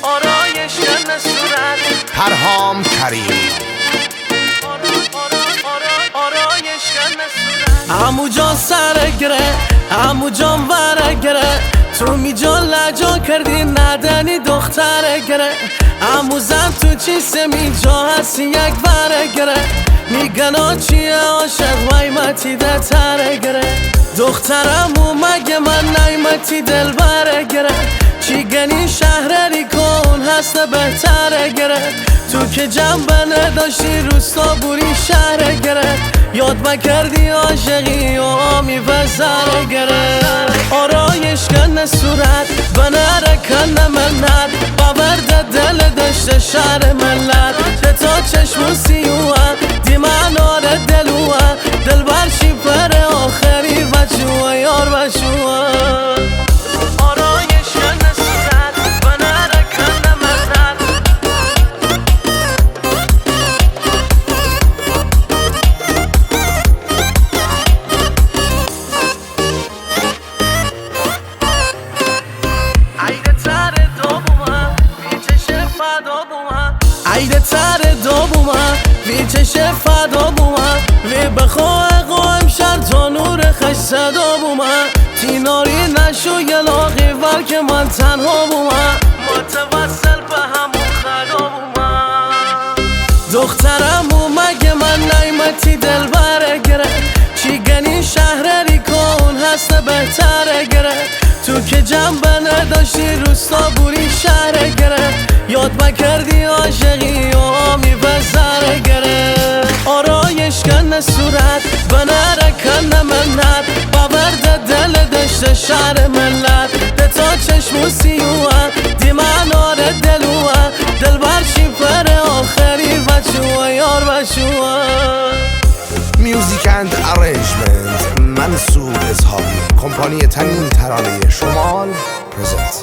آرایش کن صورت پرهام کریم آرایش کن صورت عمو جان سر گره عمو جان ور گره تو می جان لجا کردی ندنی دختر گره عمو زن تو چی سمی جا هستی یک ور گره میگنا چیه عاشق ویمتی ده تر گره دخترمو مگه من نیمتی دل بر گره چی گنی شهرری کن هست بهتر گره تو که جنبه نداشتی روستا بوری شهر گره یاد مکردی عاشقی و میوزر گره آرایش کن صورت بنره کن منت باورده دل دشت شهر ملت به تا چشم سیوه دیمانار دلوه دل برشی پر آخری بچوه یار بچوه آرایش کن صورت بنره کن منت عیده تر دو بومه وی چشه فدا بومه وی بخواه قوام شر تا نور خش صدا بومه تیناری نشو یلاقی ور که من تنها بومه متوسل به همون خدا بومه دخترمو مگه من نیمتی دل بر گره چی گنی شهرری کن هست بهتر گره تو که جنبه نداشتی روستا بوری شهر گره یاد مکردی عاشقی و میوزر گره آرایش کن صورت بنره کن منت باورده دل دشت شهر ملت به تا چشم سیوه دیمانار دلوه دل برشی پر آخری بچوه یار بچوه میوزیک اند ارنجمنت منصور اظهاری کمپانی تنین ترانه شمال پرزنت